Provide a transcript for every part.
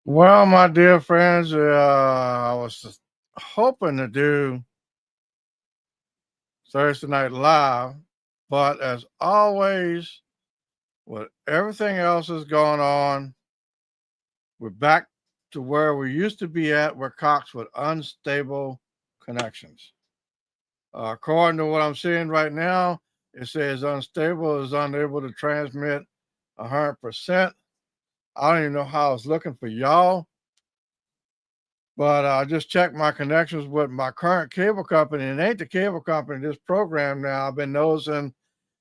Well, my dear friends, I was hoping to do Thursday Night Live, but as always, with everything else that's going on, we're back to where we used to be at, with Cox with unstable connections. According to what I'm seeing right now, it says unstable is unable to transmit 100%. I don't even know how it's looking for y'all. But I just checked my connections with my current cable company, and it ain't the cable company. This program now, I've been noticing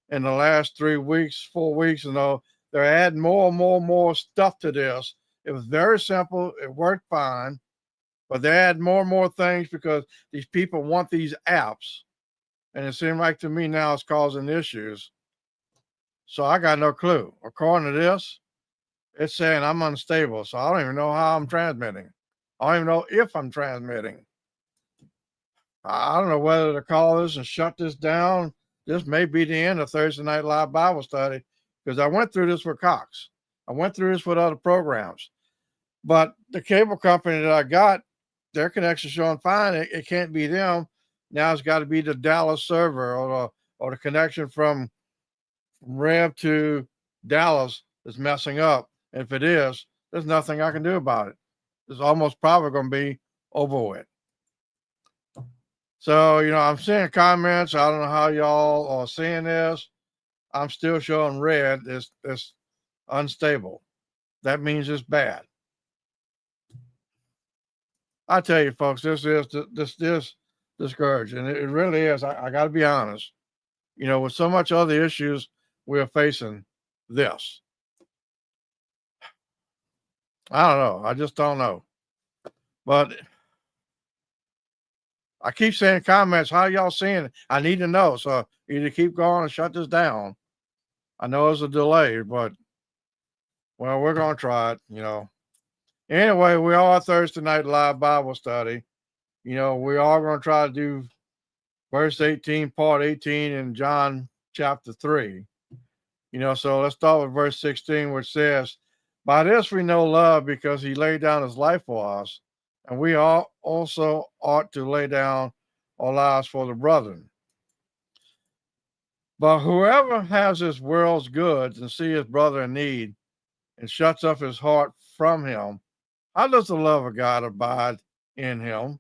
in the last 3 weeks, 4 weeks, they're adding more and more and more stuff to this. It was very simple. It worked fine, but they add more and more things because these people want these apps. And it seemed like to me now it's causing issues. So I got no clue. According to this, it's saying I'm unstable. So I don't even know how I'm transmitting. I don't even know if I'm transmitting. I don't know whether to call this and shut this down. This may be the end of Thursday Night Live Bible Study, because I went through this with Cox. I went through this with other programs. But the cable company that I got, their connection's showing fine. It can't be them. Now it's got to be the Dallas server, or the connection from Rev to Dallas is messing up. And if it is, there's nothing I can do about it. It's almost probably going to be over with. So, I'm seeing comments. I don't know how y'all are seeing this. I'm still showing red. It's unstable. That means it's bad. I tell you, folks, this discouraging. It really is. I got to be honest. With so much other issues we're facing, this. I don't know. I just don't know. But I keep saying comments. How y'all seeing it? I need to know. So either keep going or shut this down. I know it's a delay, but well, we're gonna try it. Anyway, we are Thursday Night Live Bible Study. We are going to try to do verse 18, part 18 in John chapter 3. So let's start with verse 16, which says, "By this we know love, because he laid down his life for us, and we all also ought to lay down our lives for the brethren. But whoever has this world's goods and see his brother in need and shuts up his heart from him, how does the love of God abide in him?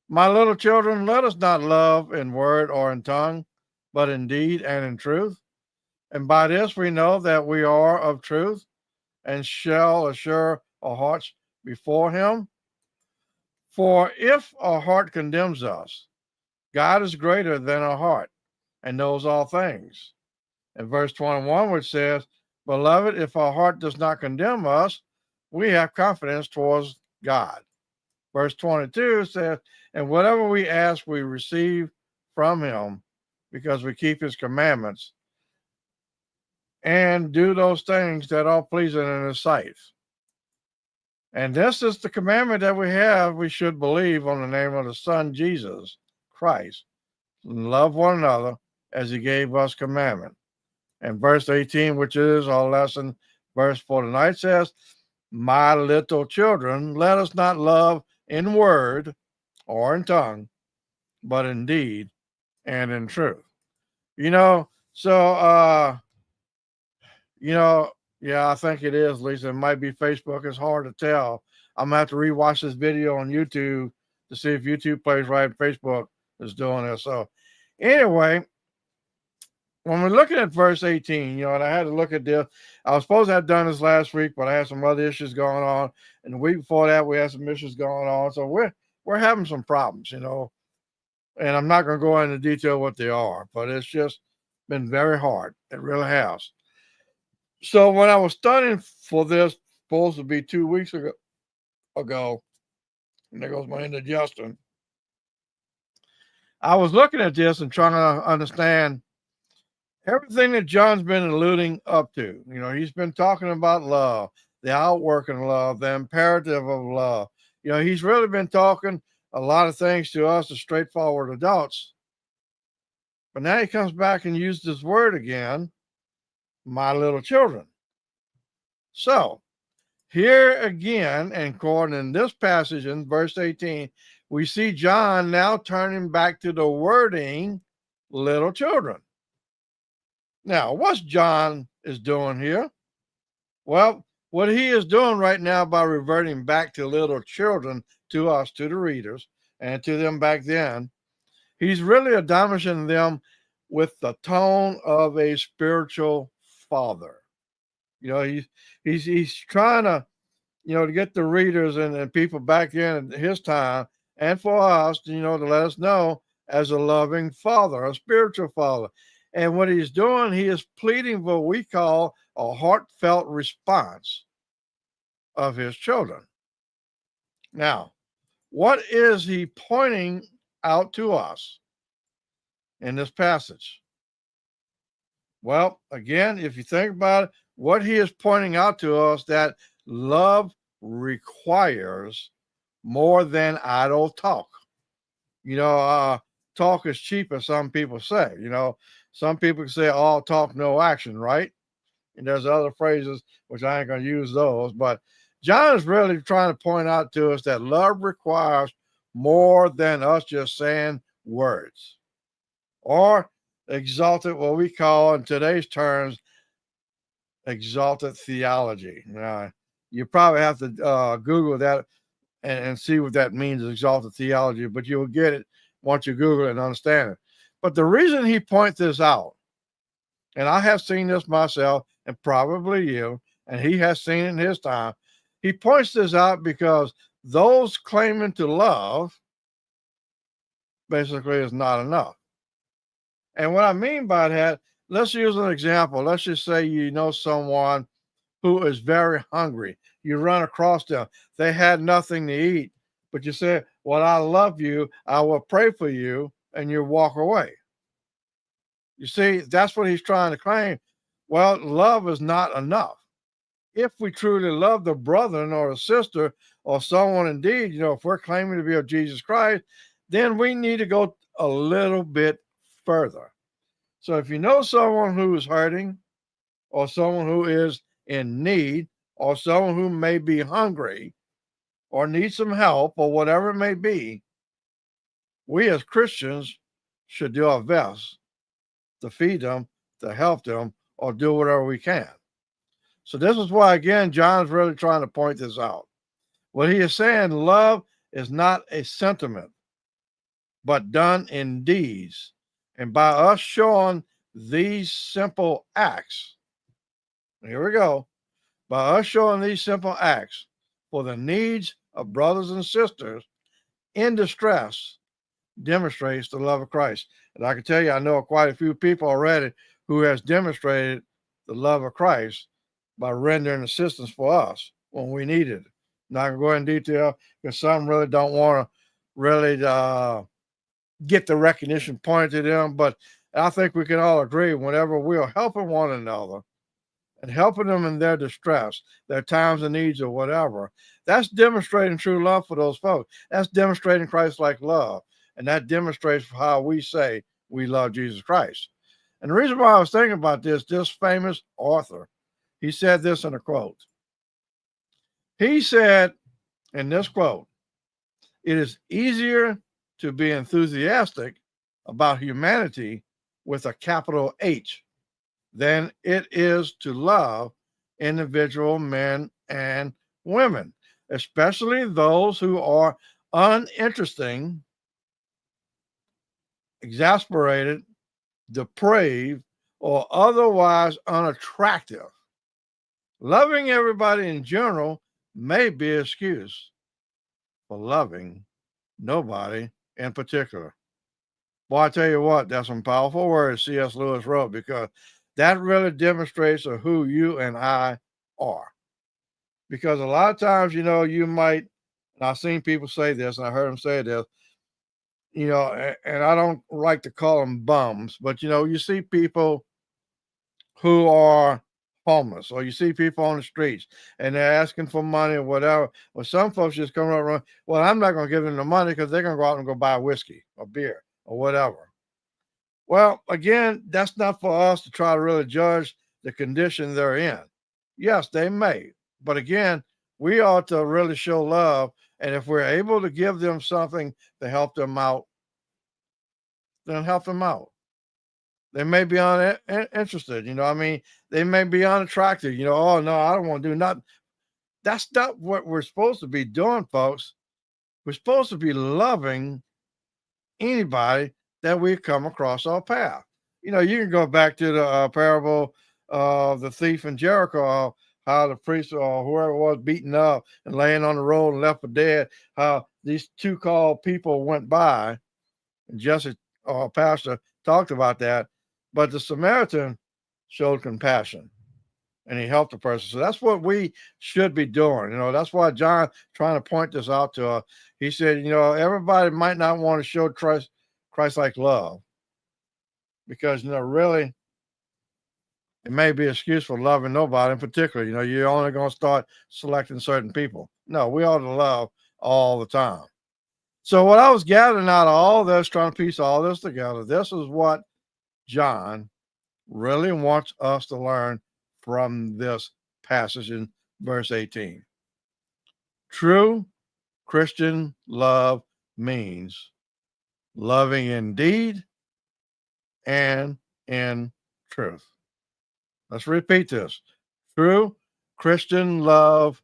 My little children, let us not love in word or in tongue, but in deed and in truth. And by this we know that we are of truth, and shall assure our hearts before him. For if our heart condemns us, God is greater than our heart and knows all things." And verse 21, which says, "Beloved, if our heart does not condemn us, we have confidence towards God." Verse 22 says, "And whatever we ask, we receive from him, because we keep his commandments and do those things that are pleasing in his sight. And this is the commandment that we have: we should believe on the name of the Son, Jesus Christ, and love one another as he gave us commandment." And verse 18, which is our lesson verse for tonight, says, "My little children, let us not love in word or in tongue, but in deed and in truth." You know, so you know, yeah, I think it is, Lisa. It might be Facebook. It's hard to tell. I'm gonna have to rewatch this video on YouTube to see if YouTube plays right and Facebook is doing it. So anyway, when we're looking at verse 18, and I had to look at this. I was supposed to have done this last week, but I had some other issues going on. And the week before that, we had some issues going on. So we're having some problems. And I'm not going to go into detail what they are, but it's just been very hard. It really has. So when I was studying for this, supposed to be 2 weeks ago, and there goes my indigestion, I was looking at this and trying to understand everything that John's been alluding up to. He's been talking about love, the outworking love, the imperative of love. He's really been talking a lot of things to us as straightforward adults. But now he comes back and uses this word again, "my little children." So Here again, and according in this passage in verse 18, we see John now turning back to the wording little children. Now, what's John is doing here? Well, what he is doing right now by reverting back to little children, to us, to the readers, and to them back then, he's really admonishing them with the tone of a spiritual father. You know, he's trying to, to get the readers and people back in his time, and for us, to let us know as a loving father, a spiritual father. And what he's doing, he is pleading what we call a heartfelt response of his children. Now, what is he pointing out to us in this passage? Well, again, if you think about it, what he is pointing out to us, that love requires more than idle talk. Talk is cheap, as some people say. Some people say all talk, no action, right? And there's other phrases, which I ain't going to use those. But John is really trying to point out to us that love requires more than us just saying words, or exalted, what we call in today's terms, exalted theology. Now, you probably have to Google that and see what that means, exalted theology, but you'll get it once you Google it and understand it. But the reason he points this out, and I have seen this myself, and probably you, and he has seen it in his time, he points this out because those claiming to love basically is not enough. And what I mean by that, let's use an example. Let's just say you know someone who is very hungry. You run across them. They had nothing to eat, but you say, well, I love you. I will pray for you, and you walk away. You see, that's what he's trying to claim. Well, love is not enough. If we truly love the brother or a sister or someone indeed, if we're claiming to be of Jesus Christ, then we need to go a little bit further. So if you know someone who is hurting, or someone who is in need, or someone who may be hungry or needs some help, or whatever it may be, we as Christians should do our best to feed them, to help them, or do whatever we can. So this is why, again, John's really trying to point this out. What he is saying, love is not a sentiment, but done in deeds. And by us showing these simple acts, here we go, by us showing these simple acts for the needs of brothers and sisters in distress, demonstrates the love of Christ. And I can tell you, I know quite a few people already who has demonstrated the love of Christ by rendering assistance for us when we needed it. Not going to go in detail because some really don't want to really get the recognition pointed to them. But I think we can all agree, whenever we are helping one another and helping them in their distress, their times of needs or whatever, that's demonstrating true love for those folks. That's demonstrating Christ-like love. And that demonstrates how we say we love Jesus Christ. And the reason why I was thinking about this famous author, he said this in a quote. He said in this quote, "It is easier to be enthusiastic about humanity with a capital H than it is to love individual men and women, especially those who are uninteresting, exasperated, depraved, or otherwise unattractive. Loving everybody in general may be an excuse for loving nobody in particular." Boy, I tell you what, that's some powerful words C.S. Lewis wrote, because that really demonstrates who you and I are. Because a lot of times, you might, and I've seen people say this, and I heard them say this, and I don't like to call them bums, but, you see people who are homeless, or you see people on the streets and they're asking for money or whatever. Well, some folks just come around, well, I'm not going to give them the money because they're going to go out and go buy whiskey or beer or whatever. Well, again, that's not for us to try to really judge the condition they're in. Yes, they may, but again, We ought to really show love. And if we're able to give them something to help them out, then help them out. They may be uninterested, I mean, they may be unattracted, oh no, I don't want to do nothing. That's not what we're supposed to be doing, folks. We're supposed to be loving anybody that we come across our path. You can go back to the parable of the thief in Jericho, how the priest or whoever was beaten up and laying on the road and left for dead, how these two called people went by. And Jesse, our pastor, talked about that. But the Samaritan showed compassion and he helped the person. So that's what we should be doing. That's why John trying to point this out to us. He said, everybody might not want to show Christ-like love because, really, it may be an excuse for loving nobody in particular. You're only going to start selecting certain people. No, we ought to love all the time. So what I was gathering out of all this, trying to piece all this together, this is what John really wants us to learn from this passage in verse 18. True Christian love means loving in deed and in truth. Let's repeat this. True Christian love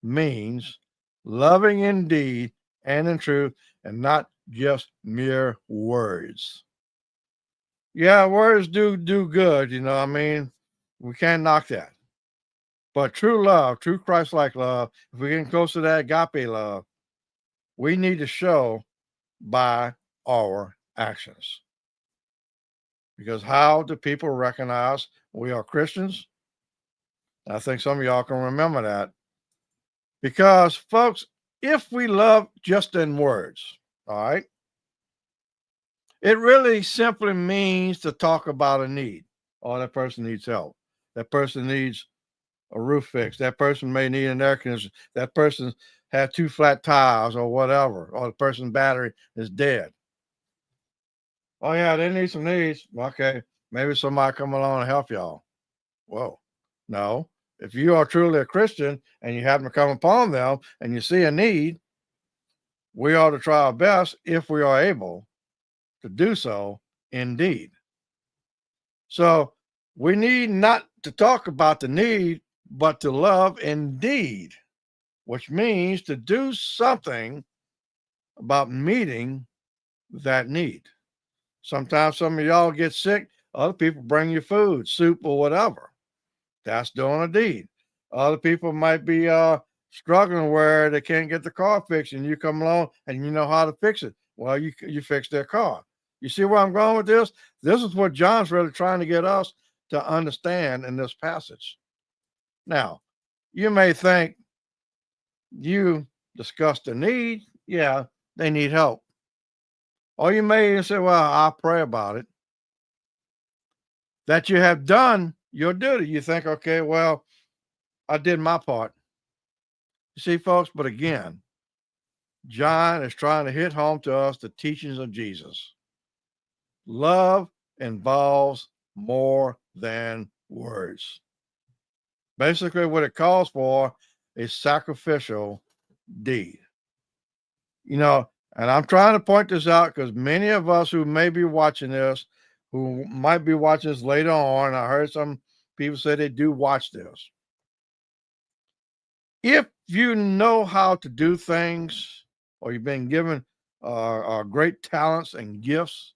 means loving in deed and in truth, and not just mere words. Yeah, words do good, I mean, we can't knock that. But true love, true Christ-like love, if we're getting close to that agape love, we need to show by our actions. Because how do people recognize we are Christians? I think some of y'all can remember that. Because, folks, if we love just in words, all right, it really simply means to talk about a need. Oh, that person needs help. That person needs a roof fix. That person may need an air conditioner. That person had 2 flat tires or whatever. Or the person's battery is dead. Oh, yeah, they need some needs. Okay, maybe somebody come along and help y'all. Whoa. No. If you are truly a Christian and you happen to come upon them and you see a need, we ought to try our best, if we are able, to do so indeed. So we need not to talk about the need, but to love indeed, which means to do something about meeting that need. Sometimes some of y'all get sick, other people bring you food, soup, or whatever. That's doing a deed. Other people might be struggling where they can't get the car fixed, and you come along and you know how to fix it. Well, you fix their car. You see where I'm going with this? This is what John's really trying to get us to understand in this passage. Now, you may think you discussed the need. Yeah, they need help. Or you may say, well, I'll pray about it. That you have done your duty. You think, okay, well, I did my part. You see, folks, but again, John is trying to hit home to us the teachings of Jesus. Love involves more than words. Basically, what it calls for is sacrificial deed. And I'm trying to point this out because many of us who may be watching this, who might be watching this later on, I heard some people say they do watch this. If you know how to do things, or you've been given great talents and gifts,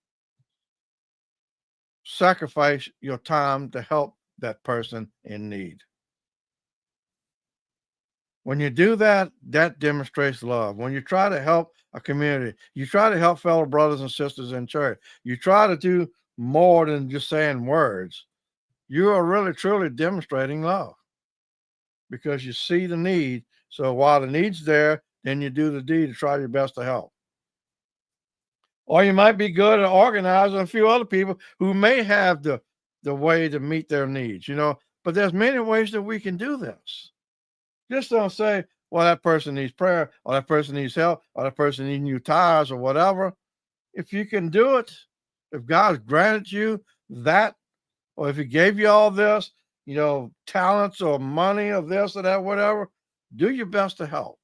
sacrifice your time to help that person in need. When you do that, that demonstrates love. When you try to help a community, you try to help fellow brothers and sisters in church, you try to do more than just saying words, you are really, truly demonstrating love because you see the need. So while the need's there, then you do the deed to try your best to help. Or you might be good at organizing a few other people who may have the way to meet their needs, but there's many ways that we can do this. Just don't say, well, that person needs prayer, or that person needs help, or that person needs new tires or whatever. If you can do it, if God granted you that, or if he gave you all this, talents or money or this or that, whatever, Do your best to help.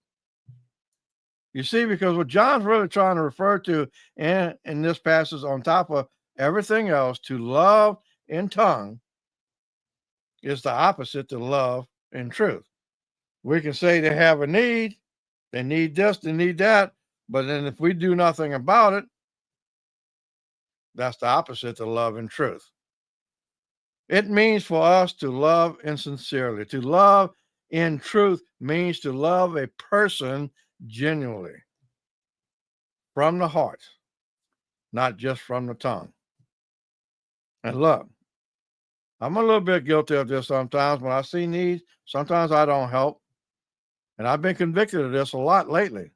You see, because what John's really trying to refer to in this passage, on top of everything else, to love in tongue is the opposite to love in truth. We can say they have a need, they need this, they need that, but then if we do nothing about it, that's the opposite to love in truth. It means for us to love insincerely. To love in truth means to love a person genuinely from the heart, not just from the tongue. And look, I'm a little bit guilty of this sometimes. When I see needs, sometimes I don't help. And I've been convicted of this a lot lately,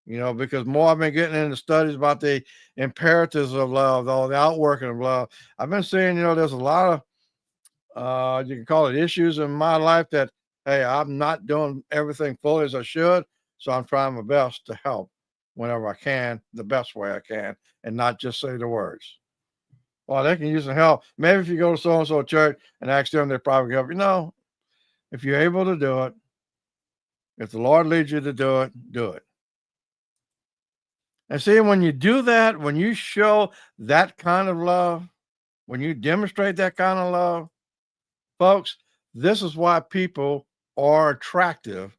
because more I've been getting into studies about the imperatives of love, or the outworking of love. I've been seeing, there's a lot of, you can call it issues in my life that, hey, I'm not doing everything fully as I should. So I'm trying my best to help whenever I can, the best way I can, and not just say the words. Well, they can use some help. Maybe if you go to so-and-so church and ask them, they probably help you. If you're able to do it, if the Lord leads you to do it, do it. And see, when you do that, when you show that kind of love, when you demonstrate that kind of love, folks, this is why people are attractive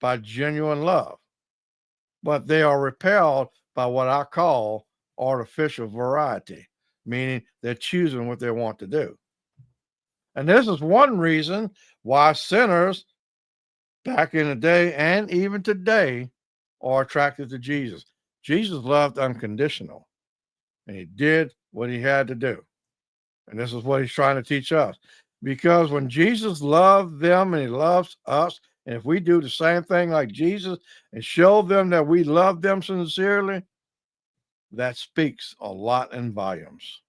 by genuine love, but they are repelled by what I call artificial variety, meaning they're choosing what they want to do. And this is one reason why sinners back in the day and even today are attracted to Jesus. Jesus loved unconditional, and he did what he had to do. And this is what he's trying to teach us. Because when Jesus loved them and he loves us, and if we do the same thing like Jesus and show them that we love them sincerely, that speaks a lot in volumes.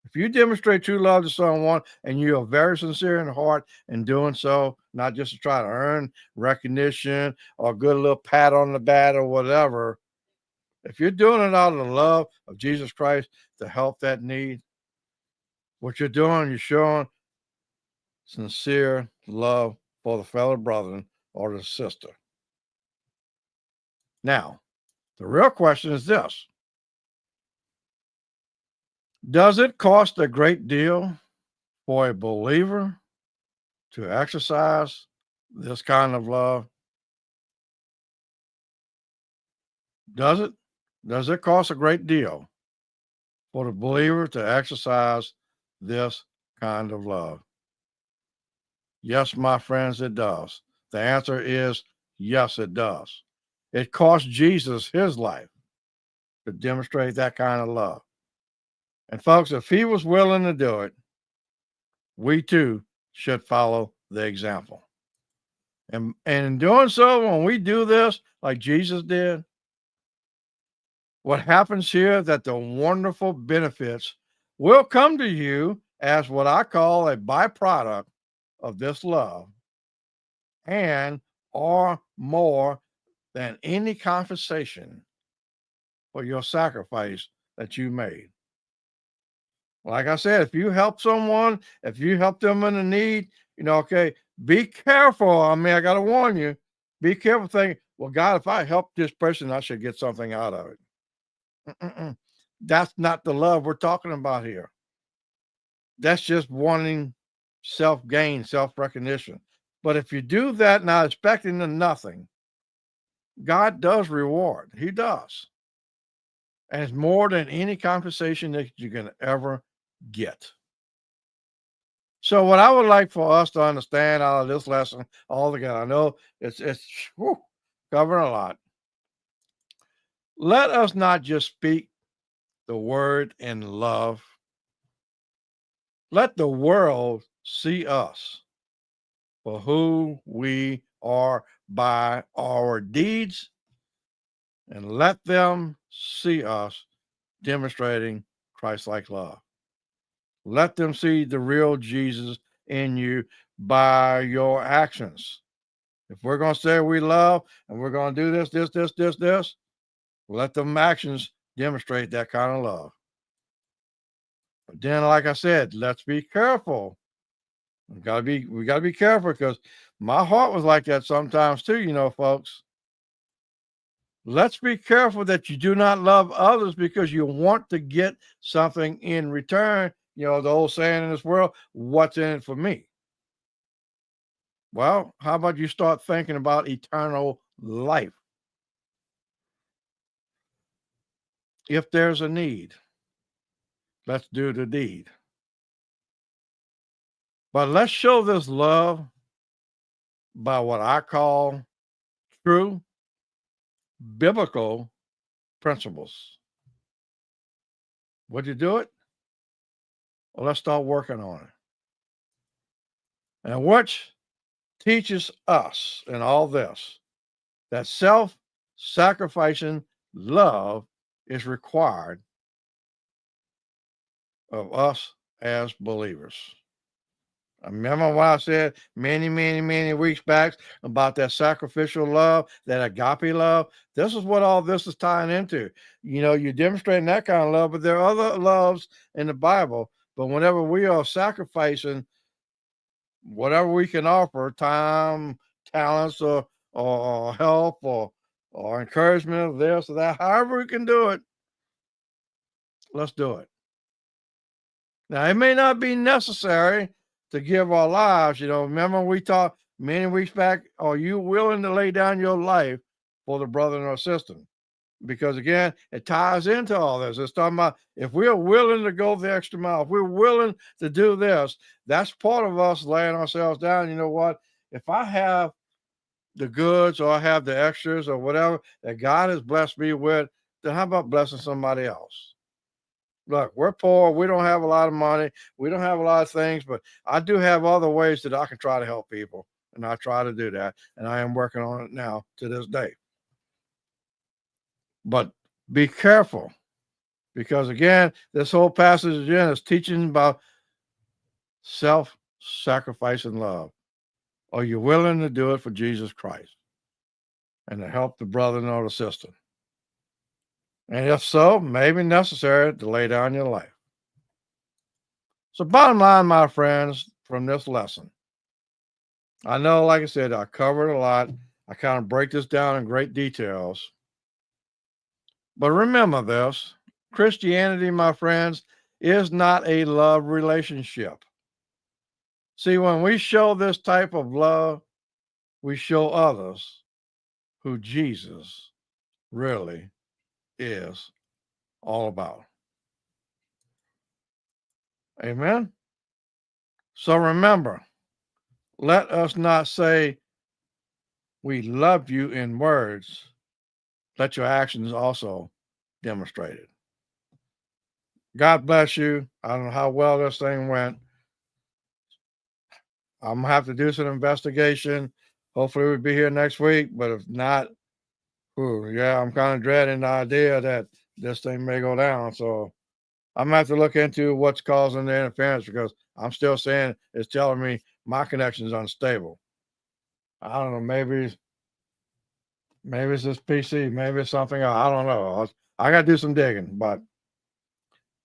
If you demonstrate true love to someone and you are very sincere in heart in doing so, not just to try to earn recognition or a good little pat on the back or whatever, if you're doing it out of the love of Jesus Christ to help that need, what you're doing, you're showing sincere love for the fellow brother or the sister. Now, the real question is this: does it cost a great deal for a believer to exercise this kind of love? Does it? Does it cost a great deal for the believer to exercise this kind of love? Yes, my friends, it does. The answer is yes, it does. It cost Jesus his life to demonstrate that kind of love. And folks, if he was willing to do it, we too should follow the example. And in doing so, when we do this like Jesus did, what happens here that the wonderful benefits will come to you as what I call a byproduct of this love, and are more than any compensation for your sacrifice that you made. Like I said, if you help someone, if you help them in a need, okay, be careful. I mean, I got to warn you, be careful thinking, well, God, if I help this person, I should get something out of it. Mm-mm. That's not the love we're talking about here. That's just wanting self-gain, self-recognition. But if you do that not expecting nothing, God does reward. He does. And it's more than any compensation that you can ever get. So what I would like for us to understand out of this lesson altogether, I know it's covering a lot. Let us not just speak the word in love. Let the world see us for who we are by our deeds, and let them see us demonstrating Christ-like love. Let them see the real Jesus in you by your actions. If we're going to say we love and we're going to do this, let them actions demonstrate that kind of love. But then, like I said, let's be careful We gotta be careful because my heart was like that sometimes too, folks. Let's be careful that you do not love others because you want to get something in return. The old saying in this world, what's in it for me? Well, how about you start thinking about eternal life? If there's a need, let's do the deed. But let's show this love by what I call true biblical principles. Would you do it? Well, let's start working on it. And which teaches us in all this that self sacrificing love is required of us as believers. I remember what I said many, many, many weeks back about that sacrificial love, that agape love. This is what all this is tying into. You're demonstrating that kind of love, but there are other loves in the Bible. But whenever we are sacrificing whatever we can offer, time, talents, or help, or encouragement of this or that, however we can do it, let's do it. Now, it may not be necessary to give our lives. Remember we talked many weeks back, are you willing to lay down your life for the brother or sister? Because again, it ties into all this. It's talking about if we're willing to go the extra mile, if we're willing to do this, that's part of us laying ourselves down. You know what? If I have the goods or I have the extras or whatever that God has blessed me with, then how about blessing somebody else? Look, we're poor. We don't have a lot of money. We don't have a lot of things, but I do have other ways that I can try to help people. And I try to do that. And I am working on it now to this day. But be careful because, again, this whole passage again is teaching about self-sacrificing love. Are you willing to do it for Jesus Christ and to help the brother or the sister? And if so, maybe necessary to lay down your life. So bottom line, my friends, from this lesson, I know, like I said, I covered a lot. I kind of break this down in great details. But remember this, Christianity, my friends, is not a love relationship. See, when we show this type of love, we show others who Jesus really is all about. Amen. So remember, let us not say we love you in words. Let your actions also demonstrate it. God bless you. I don't know how well this thing went. I'm gonna have to do some investigation. Hopefully we'll be here next week, but if not, yeah, I'm kind of dreading the idea that this thing may go down. So I'm gonna have to look into what's causing the interference because I'm still saying it's telling me my connection is unstable. I don't know, maybe it's this PC, maybe it's something else. I don't know. I gotta do some digging, but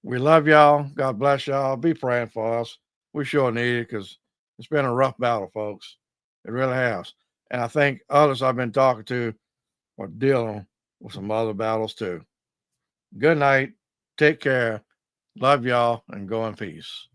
we love y'all. God bless y'all. Be praying for us. We sure need it because it's been a rough battle, folks. It really has. And I think others I've been talking to are dealing with some other battles too. Good night. Take care. Love y'all and go in peace.